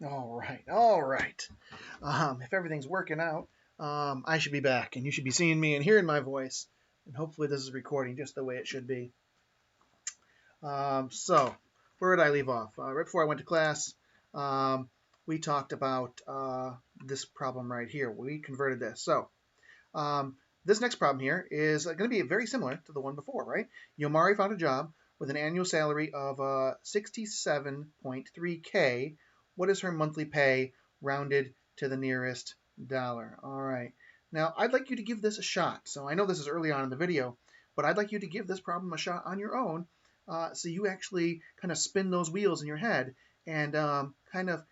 All right. If everything's working out, I should be back, and you should be seeing me and hearing my voice, and hopefully this is recording just the way it should be. So, where did I leave off? Right before I went to class, we talked about this problem right here. We converted this. So, this next problem here is going to be very similar to the one before, right? Yomari found a job with an annual salary of 67.3K. What is her monthly pay rounded to the nearest dollar? All right. Now, I'd like you to give this a shot. So I know this is early on in the video, but I'd like you to give this problem a shot on your own so you actually kind of spin those wheels in your head and kind of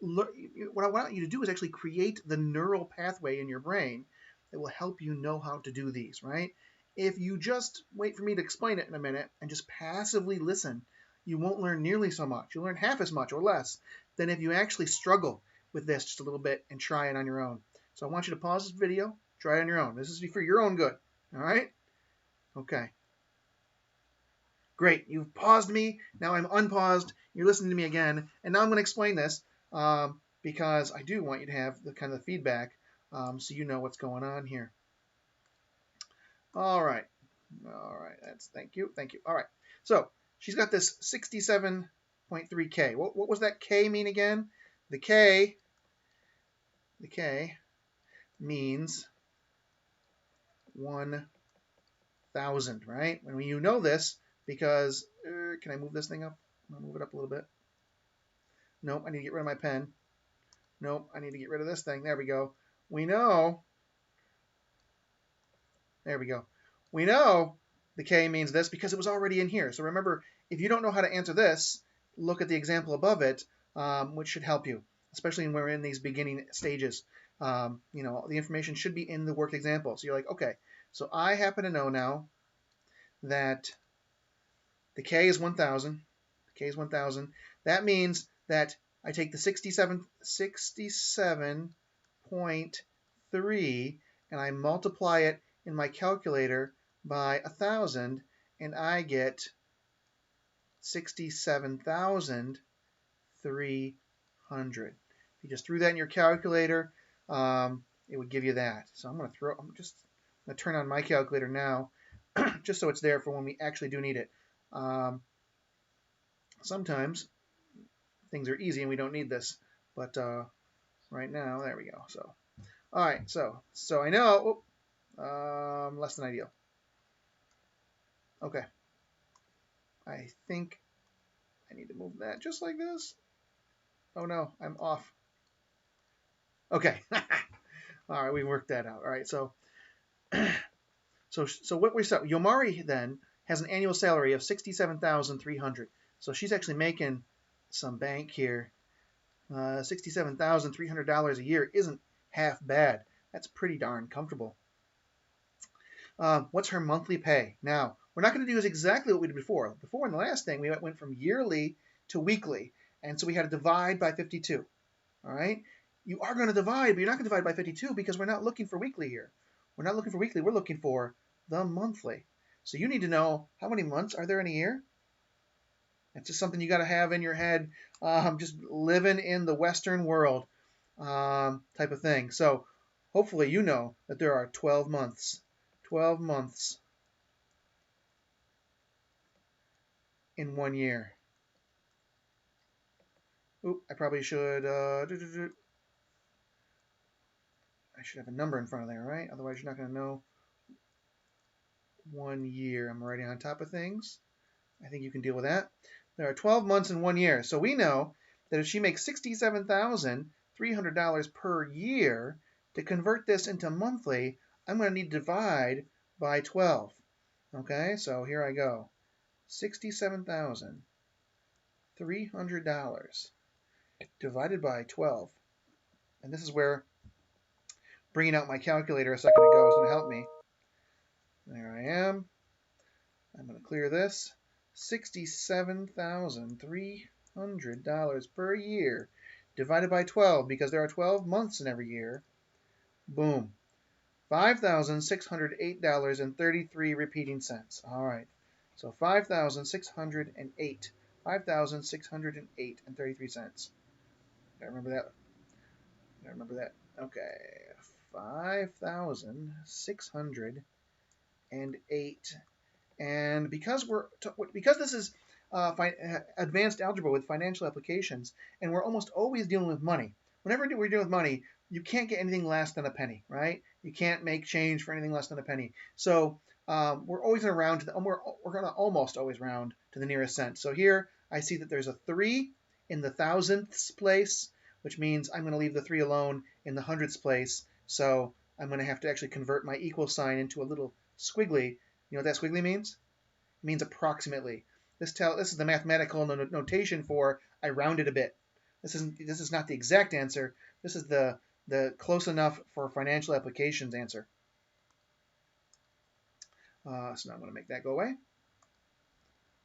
what I want you to do is actually create the neural pathway in your brain that will help you know how to do these, right? If you just wait for me to explain it in a minute and just passively listen, you won't learn nearly so much. You'll learn half as much or less than if you actually struggle with this just a little bit and try it on your own. So I want you to pause this video, try it on your own. This is for your own good, all right? Okay. Great, you've paused me. Now I'm unpaused. You're listening to me again. And now I'm going to explain this because I do want you to have the kind of feedback so you know what's going on here. All right. Thank you. All right. So she's got this 67.3K. What was that K mean again? The K means 1,000, right? When you know this, because can I move this thing up? I'll move it up a little bit. Nope, I need to get rid of my pen. Nope, I need to get rid of this thing. There we go. We know. There we go. We know the K means this because it was already in here. So remember, if you don't know how to answer this, look at the example above it, which should help you, especially when we're in these beginning stages. The information should be in the worked example. So you're like, okay, so I happen to know now that the K is 1,000. The K is 1,000. That means that I take the 67.3 and I multiply it in my calculator by 1,000, and I get 67,300. If you just threw that in your calculator, it would give you that. So I'm going to turn on my calculator now, just so it's there for when we actually do need it. Sometimes things are easy and we don't need this, but right now, there we go. So, all right, so I know less than ideal. Okay, I think I need to move that just like this. Oh no, I'm off. Okay, all right, we worked that out. All right, so what we said, Yomari then has an annual salary of 67,300. So she's actually making some bank here. $67,300 a year isn't half bad. That's pretty darn comfortable. What's her monthly pay? Now, we're not going to do exactly what we did before. Before, in the last thing, we went from yearly to weekly, and so we had to divide by 52. All right? You are going to divide, but you're not going to divide by 52 because we're not looking for weekly here. We're not looking for weekly. We're looking for the monthly. So you need to know how many months are there in a year? It's just something you got to have in your head, just living in the Western world type of thing. So hopefully you know that there are 12 months. 12 months in 1 year. Oop, I probably should. I should have a number in front of there, right? Otherwise, you're not going to know 1 year. I'm already on top of things. I think you can deal with that. There are 12 months in 1 year. So we know that if she makes $67,300 per year, to convert this into monthly, I'm going to need to divide by 12. Okay, so here I go. $67,300 divided by 12. And this is where bringing out my calculator a second ago is going to help me. There I am. I'm going to clear this. $67,300 per year divided by 12 because there are 12 months in every year. Boom. $5,608.33 repeating cents. All right. So 5,608. 5,608 and 33 cents. I remember that. I remember that. Okay, 5,608. And because this is advanced algebra with financial applications, and we're almost always dealing with money. Whenever we're dealing with money, you can't get anything less than a penny, right? You can't make change for anything less than a penny. So we're always going to round to we're going to almost always round to the nearest cent. So here I see that there's a 3 in the thousandths place, which means I'm going to leave the 3 alone in the hundredths place. So I'm going to have to actually convert my equal sign into a little squiggly. You know what that squiggly means? It means approximately. This is the mathematical notation for I rounded a bit. This is not the exact answer. This is the close enough for financial applications answer. So now I'm going to make that go away.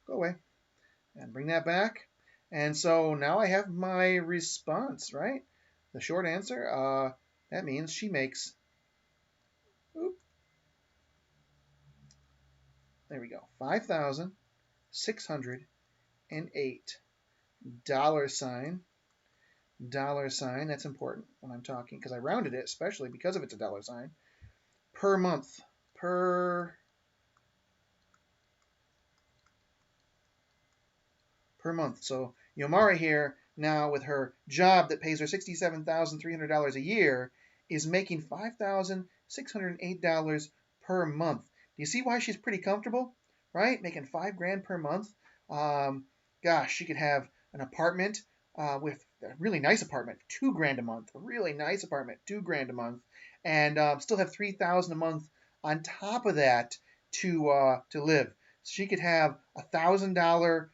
Go away. And bring that back. And so now I have my response, right? The short answer, that means she makes, there we go, $5,608 dollar sign, that's important when I'm talking because I rounded it, especially because of it's a dollar sign, per month, per month. So Yomara here now with her job that pays her $67,300 a year is making $5,608 per month. Do you see why she's pretty comfortable, right? Making $5,000 per month. Gosh, she could have an apartment with a really nice apartment, $2,000 a month. A really nice apartment, $2,000 a month, and still have $3,000 a month on top of that to live. So she could have $1,000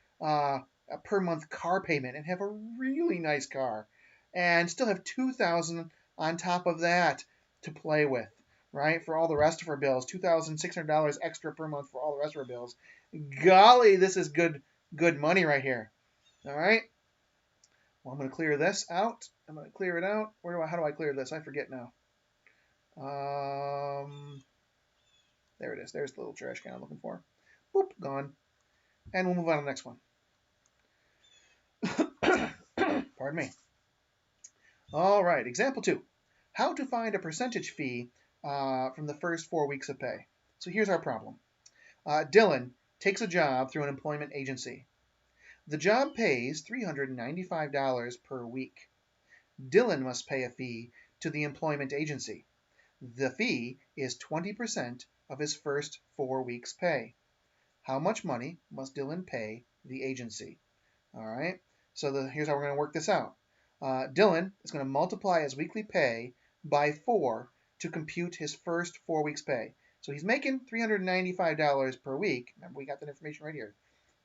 per month car payment and have a really nice car, and still have $2,000 on top of that to play with, right? For all the rest of her bills, $2,600 extra per month for all the rest of her bills. Golly, this is good money right here. All right. Well, I'm going to clear this out. I'm going to clear it out. How do I clear this? I forget now. There it is. There's the little trash can I'm looking for. Boop, gone. And we'll move on to the next one. Pardon me. All right, example 2. How to find a percentage fee from the first 4 weeks of pay. So here's our problem. Dylan takes a job through an employment agency. The job pays $395 per week. Dylan must pay a fee to the employment agency. The fee is 20% of his first 4 weeks' pay. How much money must Dylan pay the agency? All right, so here's how we're going to work this out. Dylan is going to multiply his weekly pay by 4 to compute his first 4 weeks' pay. So he's making $395 per week. Remember, we got that information right here.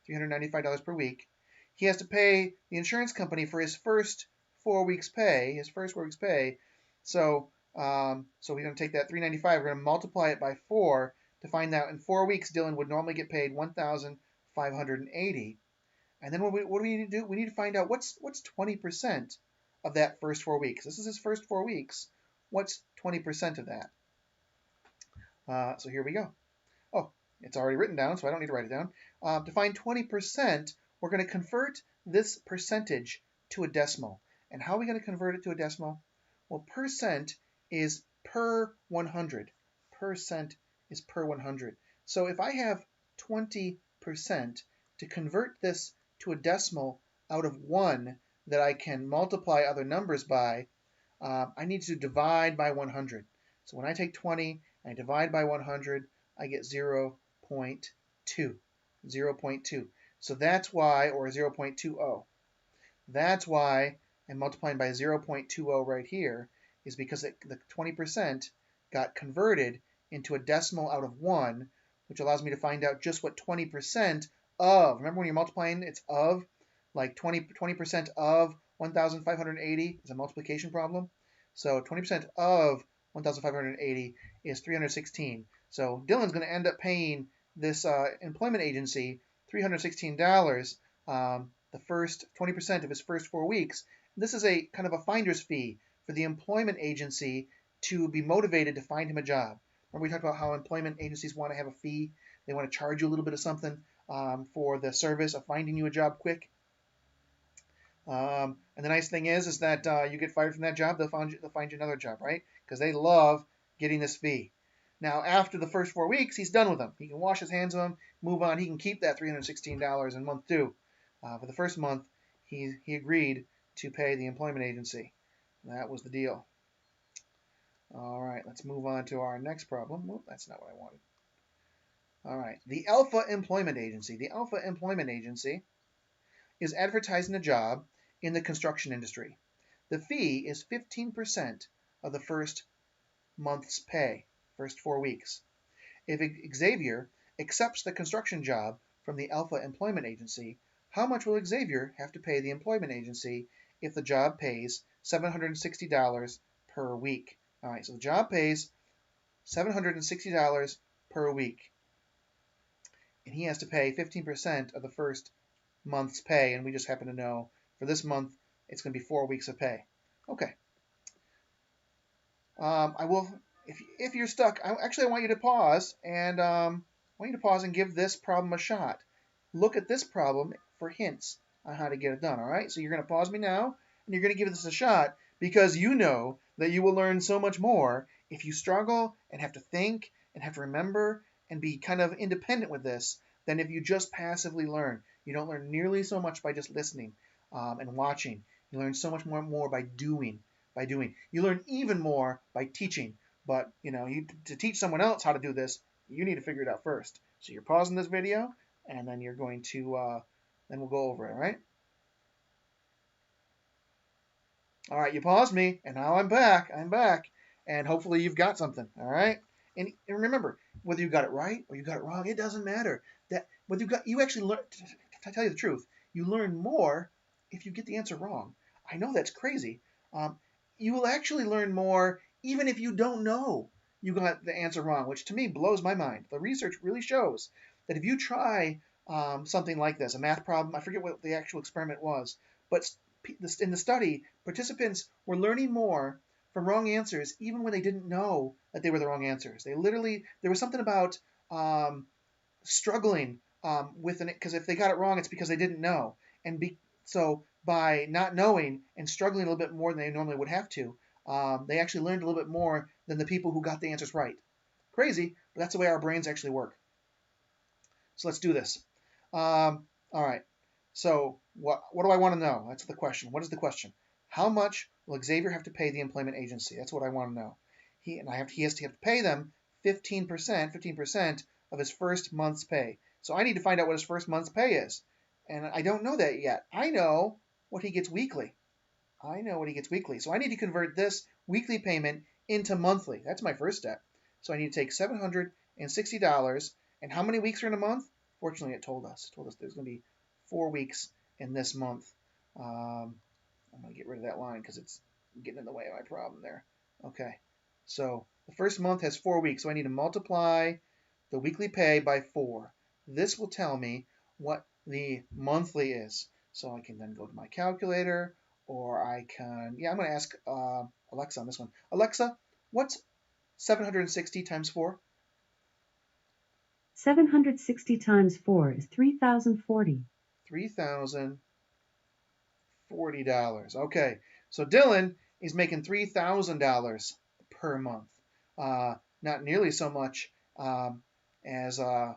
$395 per week. He has to pay the insurance company for his first 4 weeks' pay, So we're going to take that $395, we're going to multiply it by 4 to find out in 4 weeks Dylan would normally get paid $1,580. And then what do we need to do? We need to find out what's 20% of that first 4 weeks. This is his first 4 weeks. What's 20% of that? So here we go. Oh, it's already written down, so I don't need to write it down. To find 20%, we're going to convert this percentage to a decimal. And how are we going to convert it to a decimal? Well, percent is per 100. Percent is per 100. So if I have 20%, to convert this to a decimal out of 1 that I can multiply other numbers by, I need to divide by 100. So when I take 20 and I divide by 100, I get 0.2. 0.2. So that's why, or 0.20. That's why I'm multiplying by 0.20 right here, is because the 20% got converted into a decimal out of 1, which allows me to find out just what 20% of, remember when you're multiplying, it's of, like 20% of 1,580 is a multiplication problem. So 20% of 1,580 is 316. So Dylan's going to end up paying this employment agency $316, the first 20% of his first 4 weeks. This is a kind of a finder's fee for the employment agency to be motivated to find him a job. Remember we talked about how employment agencies want to have a fee. They want to charge you a little bit of something for the service of finding you a job quick. And the nice thing is that you get fired from that job, they'll find you another job, right? Because they love getting this fee. Now, after the first 4 weeks, he's done with them. He can wash his hands of them, move on. He can keep that $316 in month 2. For the first month, he agreed to pay the employment agency. That was the deal. All right, let's move on to our next problem. Oh, that's not what I wanted. All right, the Alpha Employment Agency. The Alpha Employment Agency is advertising a job in the construction industry. The fee is 15% of the first month's pay, first 4 weeks. If Xavier accepts the construction job from the Alpha Employment Agency, how much will Xavier have to pay the employment agency if the job pays $760 per week? All right, so the job pays $760 per week, and he has to pay 15% of the first month's pay, and we just happen to know for this month it's going to be 4 weeks of pay. Okay. I will, if you're stuck, I want you to pause and give this problem a shot. Look at this problem for hints on how to get it done. All right. So you're going to pause me now, and you're going to give this a shot because you know that you will learn so much more if you struggle and have to think and have to remember and be kind of independent with this than if you just passively learn. You don't learn nearly so much by just listening and watching. You learn so much more by doing. You learn even more by teaching. But to teach someone else how to do this, you need to figure it out first. So you're pausing this video, and then you're going to then we'll go over it. All right. All right. You paused me, and now I'm back. And hopefully you've got something. All right. And remember, whether you got it right or you got it wrong, it doesn't matter. That whether you actually learn. To tell you the truth, you learn more if you get the answer wrong. I know that's crazy. You will actually learn more even if you don't know you got the answer wrong, which to me blows my mind. The research really shows that if you try something like this, a math problem, I forget what the actual experiment was, but in the study, participants were learning more from wrong answers even when they didn't know that they were the wrong answers. There was something about struggling with it, because if they got it wrong, it's because they didn't know. So by not knowing and struggling a little bit more than they normally would have to, they actually learned a little bit more than the people who got the answers right. Crazy, but that's the way our brains actually work. So let's do this. All right. So what do I want to know? That's the question. What is the question? How much will Xavier have to pay the employment agency? That's what I want to know. He has to pay them 15% of his first month's pay. So I need to find out what his first month's pay is. And I don't know that yet. I know what he gets weekly. So I need to convert this weekly payment into monthly. That's my first step. So I need to take $760. And how many weeks are in a month? Fortunately, it told us. There's going to be 4 weeks in this month. I'm going to get rid of that line because it's getting in the way of my problem there. Okay. So the first month has 4 weeks. So I need to multiply the weekly pay by 4. This will tell me what the monthly is. So I can then go to my calculator, or I'm going to ask Alexa on this one. Alexa, what's 760 times 4? 760 times 4 is 3,040. $3,040. Okay, so Dylan is making $3,000 per month. Not nearly so much as the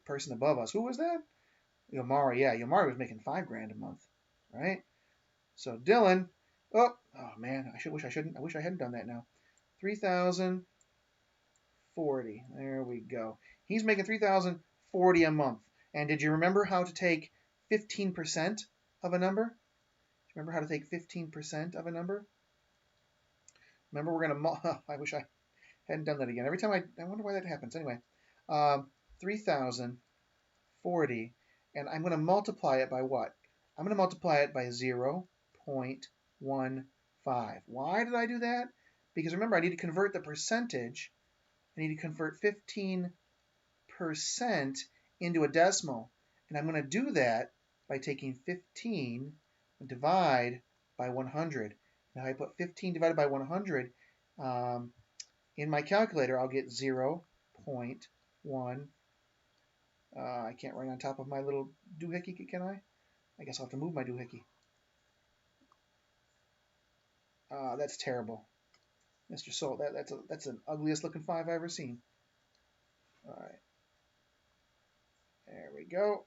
person above us. Who was that? Yomari. Yeah, Yomari was making $5,000 a month, right? So Dylan, oh man, I wish I hadn't done that now. 3,040. There we go. He's making $3,040 a month. And did you remember how to take 15% of a number? Remember how to take 15% of a number? Remember, we're going to, I wish I hadn't done that again. Every time I wonder why that happens. Anyway, 3,040, and I'm going to multiply it by what? I'm going to multiply it by 0.15. Why did I do that? Because remember, I need to convert the percentage. I need to convert 15% into a decimal. And I'm going to do that by taking 15 and divide by 100. Now I put 15 divided by 100 in my calculator, I'll get 0.1. I can't write on top of my little doohickey, can I? I guess I'll have to move my doohickey. That's terrible. Mr. Soul, that's an ugliest looking 5 I've ever seen. All right. There we go.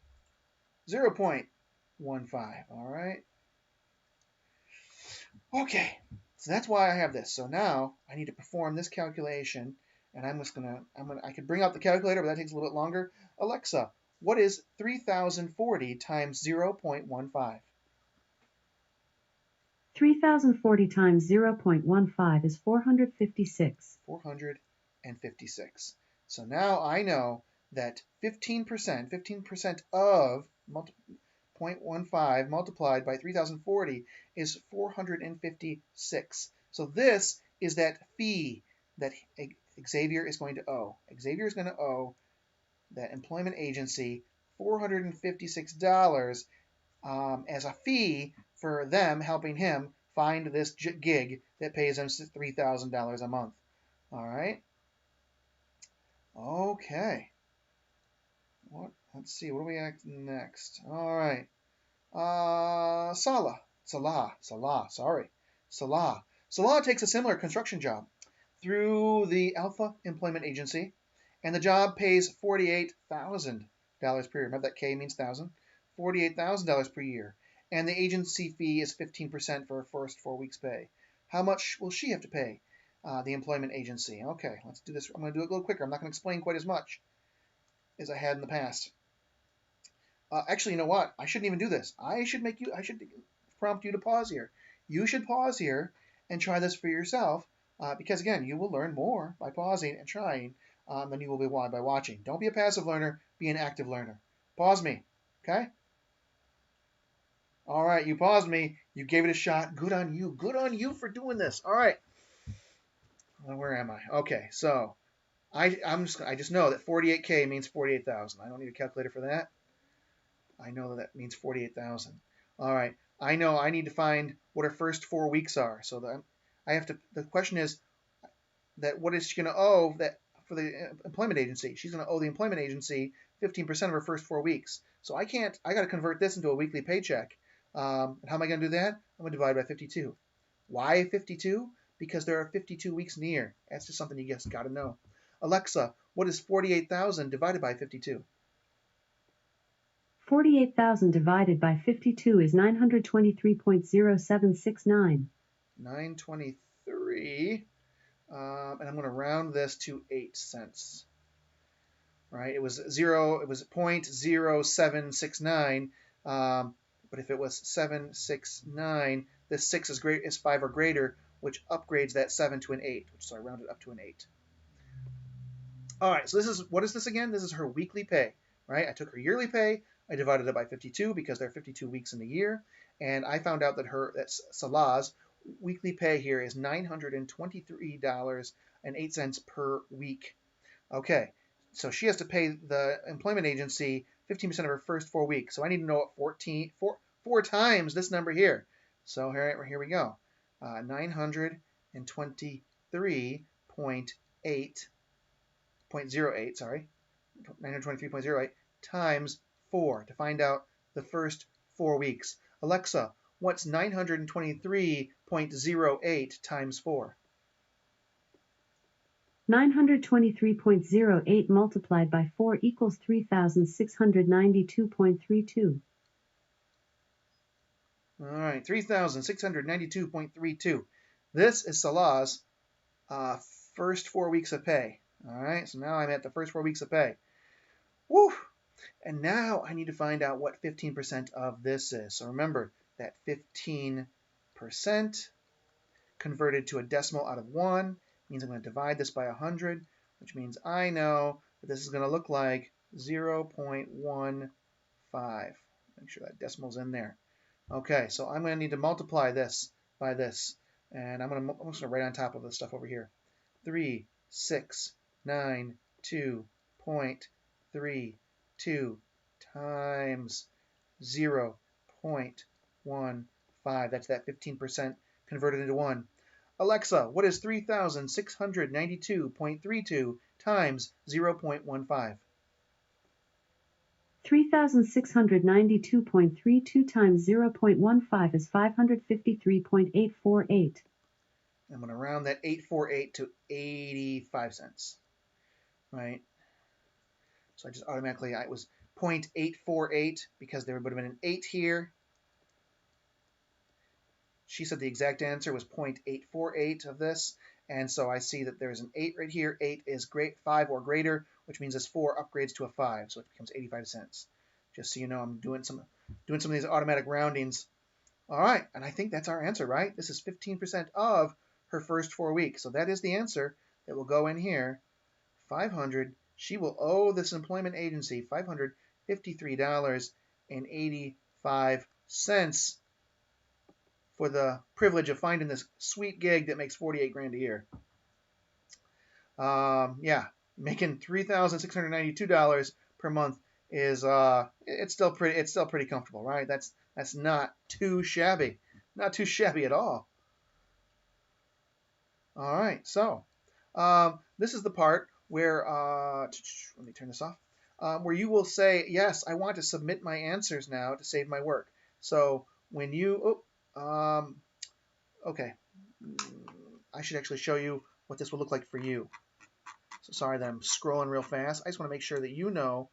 0.15. All right. Okay. So that's why I have this. So now I need to perform this calculation, and I could bring out the calculator, but that takes a little bit longer. Alexa, what is 3040 times 0.15? 3040 times 0.15 is 456. 456. So now I know that 15% of 0.15 multiplied by 3040 is 456. So this is that fee that Xavier is going to owe. Xavier is going to owe that employment agency $456 as a fee for them helping him find this gig that pays him $3,000 a month. All right. Okay. Let's see. What do we act next? All right. Salah. Salah takes a similar construction job through the Alpha Employment Agency, and the job pays $48,000 per year. Remember that K means thousand. $48,000 per year, and the agency fee is 15% for her first 4 weeks' pay. How much will she have to pay? The employment agency. Okay, let's do this. I'm going to do it a little quicker. I'm not going to explain quite as much as I had in the past. Actually, you know what? I shouldn't even do this. I should prompt you to pause here. You should pause here and try this for yourself, because again, you will learn more by pausing and trying than you will be by watching. Don't be a passive learner. Be an active learner. Pause me. Okay? All right, you paused me. You gave it a shot. Good on you. Good on you for doing this. All right. Where am I? Okay, so I just know that 48K means 48,000. I don't need a calculator for that. I know that means 48,000. All right. I know I need to find what her first 4 weeks are. So the question is that what is she going to owe that for the employment agency? She's going to owe the employment agency 15% of her first 4 weeks. So I got to convert this into a weekly paycheck. And how am I going to do that? I'm going to divide by 52. Why 52? Because there are 52 weeks in the year. That's just something you just got to know. Alexa, what is 48,000 divided by 52? 48,000 divided by 52 is 923.0769. 923. And I'm going to round this to 8 cents. Right? It was 0.0769. But if it was 769, this 6 is 5 or greater, which upgrades that 7 to an 8. So I rounded up to an 8. All right, so what is this again? This is her weekly pay, right? I took her yearly pay, I divided it by 52 because there are 52 weeks in the year, and I found out that Salah's weekly pay here is $923.08 per week. Okay, so she has to pay the employment agency 15% of her first 4 weeks. So I need to know what four times this number here. So here we go. 923.08 times 4 to find out the first 4 weeks. Alexa, what's 923.08 times 4? 923.08 multiplied by 4 equals 3,692.32. All right, 3,692.32. This is Salah's first 4 weeks of pay. All right, so now I'm at the first 4 weeks of pay. Woo! And now I need to find out what 15% of this is. So remember that 15% converted to a decimal out of 1 means I'm going to divide this by 100, which means I know that this is going to look like 0.15. Make sure that decimal's in there. Okay, so I'm going to need to multiply this by this. And I'm just going to write on top of this stuff over here. 3,692.32 times 0.15. That's that 15% converted into 1. Alexa, what is 3,692.32 times 0.15? 3,692.32 times 0.15 is 553.848. I'm going to round that 848 to 85 cents, right? So I just automatically, it was 0.848 because there would have been an 8 here. She said the exact answer was 0.848 of this. And so I see that there's an 8 right here. 8 is 5 or greater, which means this 4 upgrades to a 5. So it becomes 85 cents. Just so you know, I'm doing some of these automatic roundings. All right, and I think that's our answer, right? This is 15% of her first 4 weeks. So that is the answer that will go in here. 500. She will owe this employment agency $553.85 for the privilege of finding this sweet gig that makes 48 grand a year. Yeah, making $3,692 per month is it's still pretty comfortable, right? That's not too shabby, not too shabby at all. All right, so this is the part where let me turn this off. Where you will say, yes, I want to submit my answers now to save my work. So when you, okay, I should actually show you what this will look like for you. So sorry that I'm scrolling real fast. I just want to make sure that you know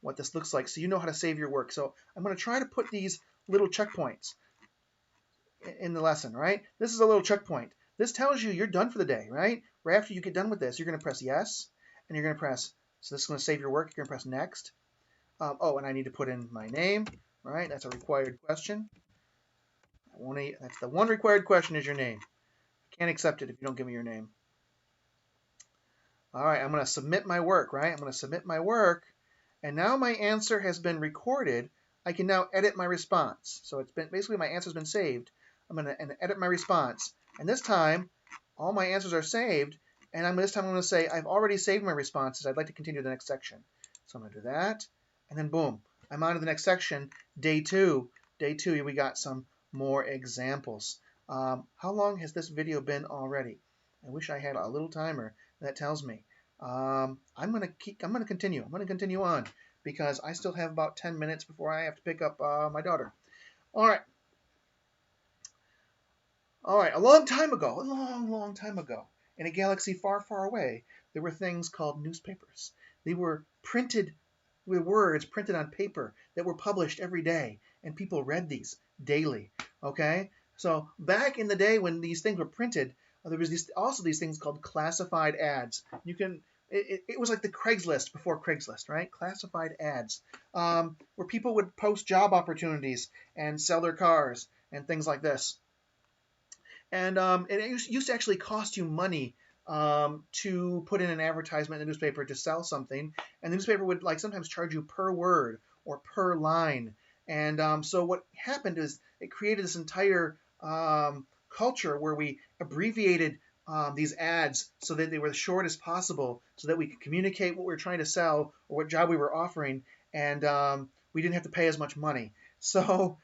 what this looks like so you know how to save your work. So I'm going to try to put these little checkpoints in the lesson, right? This is a little checkpoint. This tells you you're done for the day, right? Right after you get done with this, you're going to press yes, and you're going to press, so this is going to save your work. You're going to press next. Oh, and I need to put in my name, right? That's a required question. That's the one required question is your name. I can't accept it if you don't give me your name. All right, I'm going to submit my work, right? I'm going to submit my work, and now my answer has been recorded. I can now edit my response. So it's been basically my answer's been saved. I'm going to edit my response, and this time all my answers are saved. And this time I'm going to say I've already saved my responses. I'd like to continue the next section. So I'm going to do that, and then boom, I'm on to the next section. Day two. Day two, we got some more examples. How long has this video been already? I wish I had a little timer that tells me. I'm gonna continue. I'm gonna continue on because I still have about 10 minutes before I have to pick up my daughter. All right. A long time ago, long time ago, in a galaxy far, far away, there were things called newspapers. They were printed with words printed on paper that were published every day, and people read these daily. Okay, so back in the day when these things were printed, there was also these things called classified ads. It was like the Craigslist before Craigslist, right? Classified ads, where people would post job opportunities and sell their cars and things like this. And it used to actually cost you money to put in an advertisement in the newspaper to sell something, and the newspaper would sometimes charge you per word or per line. And so what happened is it created this entire culture where we abbreviated these ads so that they were as short as possible, so that we could communicate what we were trying to sell or what job we were offering, and we didn't have to pay as much money. So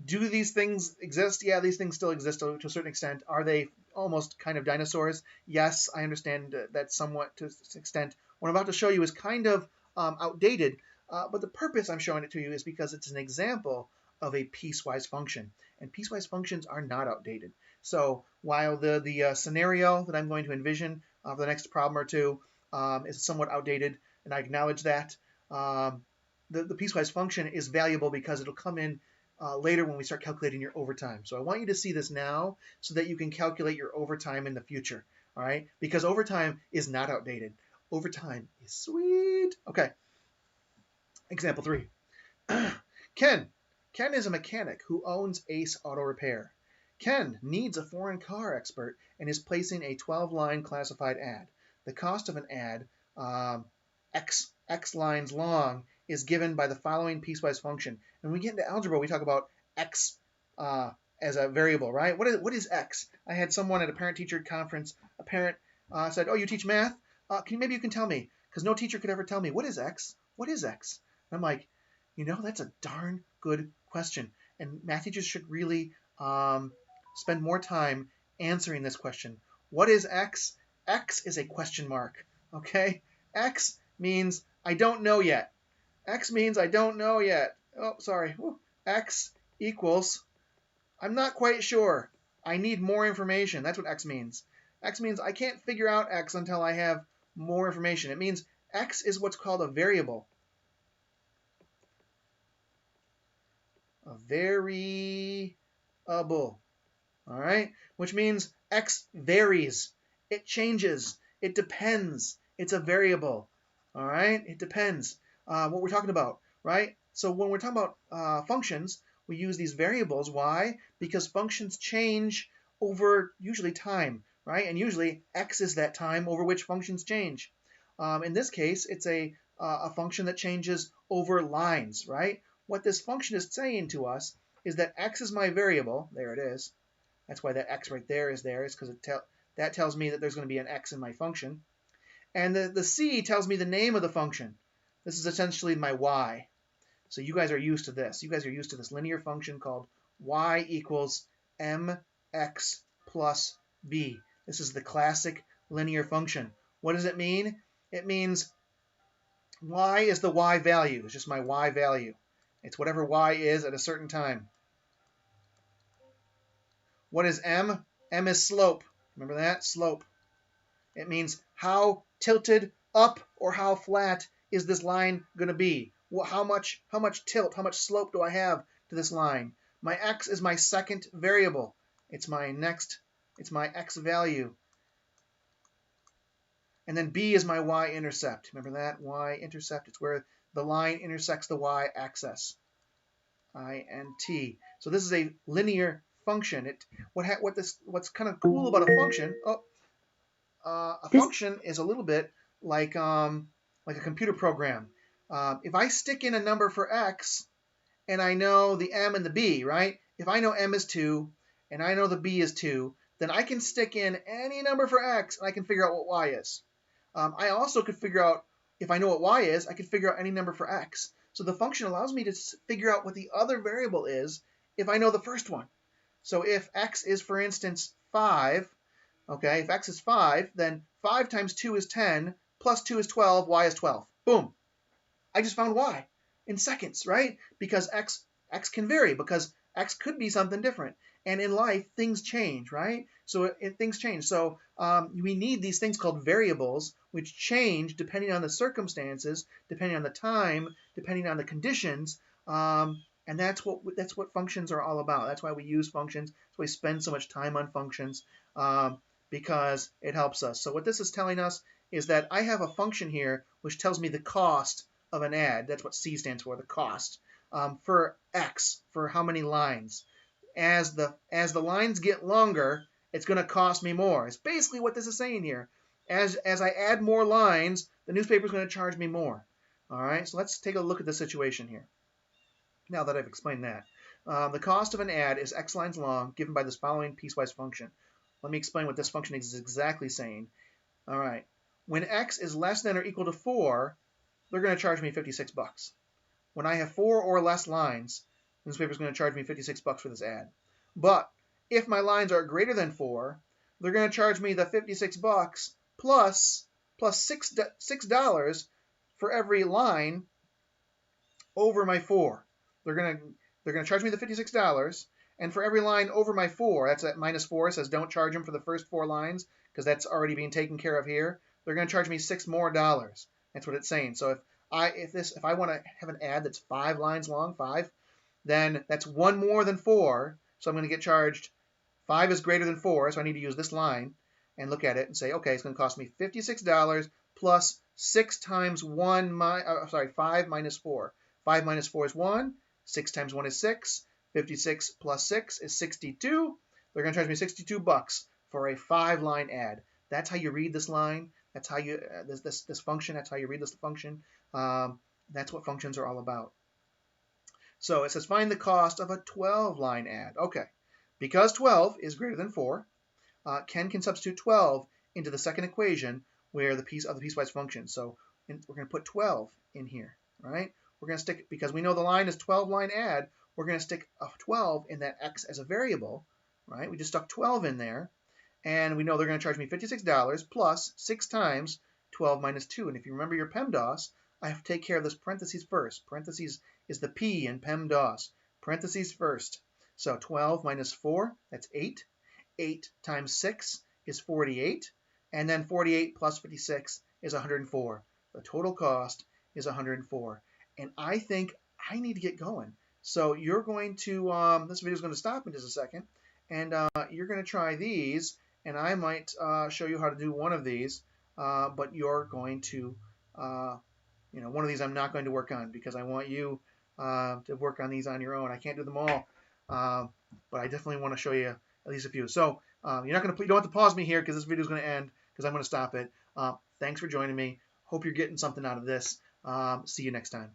do these things exist? Yeah, these things still exist to a certain extent. Are they almost kind of dinosaurs? Yes, I understand that somewhat to an extent. What I'm about to show you is kind of outdated, but the purpose I'm showing it to you is because it's an example of a piecewise function. And piecewise functions are not outdated. So while the scenario that I'm going to envision for the next problem or two is somewhat outdated, and I acknowledge that, the piecewise function is valuable because it'll come in later when we start calculating your overtime. So I want you to see this now so that you can calculate your overtime in the future, all right? Because overtime is not outdated. Overtime is sweet. Okay, example 3. Ken is a mechanic who owns Ace Auto Repair. Ken needs a foreign car expert and is placing a 12-line classified ad. The cost of an ad, X lines long, is given by the following piecewise function. And when we get into algebra, we talk about X as a variable, right? What is X? I had someone at a parent-teacher conference, a parent said, oh, you teach math? Maybe you can tell me, because no teacher could ever tell me, what is X? What is X? And I'm like, that's a darn good question. And math teachers should really spend more time answering this question. What is X? X is a question mark, okay? X means I don't know yet. X means I don't know yet. Oh, sorry. X equals, I'm not quite sure. I need more information. That's what X means. X means I can't figure out X until I have more information. It means X is what's called a variable. A variable. All right? Which means X varies. It changes. It depends. It's a variable. All right? It depends what we're talking about, right? So when we're talking about functions, we use these variables. Why? Because functions change over usually time, right? And usually X is that time over which functions change. In this case, it's a function that changes over lines, right? What this function is saying to us is that X is my variable. There it is. That's why that X right there is because that tells me that there's going to be an X in my function. And the C tells me the name of the function. This is essentially my Y. So you guys are used to this. You guys are used to this linear function called Y equals mx plus b. This is the classic linear function. What does it mean? It means Y is the Y value. It's just my Y value. It's whatever Y is at a certain time. What is M? M is slope. Remember that? Slope. It means how tilted up or how flat is this line going to be? How much tilt, how much slope do I have to this line? My X is my second variable. It's my X value. And then B is my Y-intercept. Remember that? Y-intercept. It's where the line intersects the Y-axis. INT. So this is a linear function. What's kind of cool about a function? A function is a little bit like a computer program. If I stick in a number for X and I know the M and the B, right? If I know M is 2 and I know the B is 2, then I can stick in any number for X and I can figure out what Y is. I also could figure out, if I know what Y is, I could figure out any number for X. So the function allows me to figure out what the other variable is if I know the first one. So if X is, for instance, 5, okay, if X is 5, then 5 times 2 is 10, plus 2 is 12, Y is 12. Boom. I just found Y in seconds, right? Because X can vary, because X could be something different. And in life, things change, right? So things change. So we need these things called variables, which change depending on the circumstances, depending on the time, depending on the conditions. And that's what functions are all about. That's why we use functions. That's why we spend so much time on functions, because it helps us. So what this is telling us is that I have a function here which tells me the cost of an ad. That's what C stands for, the cost. For X, for how many lines. As the lines get longer, it's going to cost me more. It's basically what this is saying here. As I add more lines, the newspaper is going to charge me more. All right, so let's take a look at the situation here. Now that I've explained that. The cost of an ad is X lines long, given by this following piecewise function. Let me explain what this function is exactly saying. All right, when X is less than or equal to 4, they're going to charge me 56 bucks. When I have 4 or less lines, the newspaper is going to charge me 56 bucks for this ad. But if my lines are greater than 4, they're going to charge me the 56 bucks plus $6 for every line over my 4. They're going to charge me the $56, and for every line over my 4, that's at minus 4, it says don't charge them for the first 4 lines because that's already being taken care of here. They're going to charge me $6 more. That's what it's saying. So if I want to have an ad that's 5 lines long, 5, then that's 1 more than 4. So I'm going to get charged. 5 is greater than 4, so I need to use this line and look at it and say, okay, it's going to cost me $56 plus 6 times 5 minus 4. 5 minus 4 is 1. 6 times 1 is 6. 56 plus 6 is 62. They're going to charge me 62 bucks for a 5-line ad. That's how you read this line. That's how you this function. That's how you read this function. That's what functions are all about. So it says find the cost of a 12-line ad. Okay, because 12 is greater than 4, Ken can substitute 12 into the second equation where the piecewise function. So we're going to put 12 in here, right? We're going to stick, because we know the line is 12-line ad, we're going to stick a 12 in that X as a variable, right? We just stuck 12 in there, and we know they're going to charge me $56 plus 6 times 12 minus 2. And if you remember your PEMDAS, I have to take care of this parentheses first. Parentheses is the P in PEMDAS. Parentheses first. So 12 minus 4, that's 8. 8 times 6 is 48. And then 48 plus 56 is 104. The total cost is 104. And I think I need to get going. So you're going to, this video is going to stop in just a second. And you're going to try these. And I might show you how to do one of these. But you're going to, one of these I'm not going to work on because I want you to work on these on your own. I can't do them all. But I definitely want to show you at least a few. So you don't have to pause me here because this video is going to end because I'm going to stop it. Thanks for joining me. Hope you're getting something out of this. See you next time.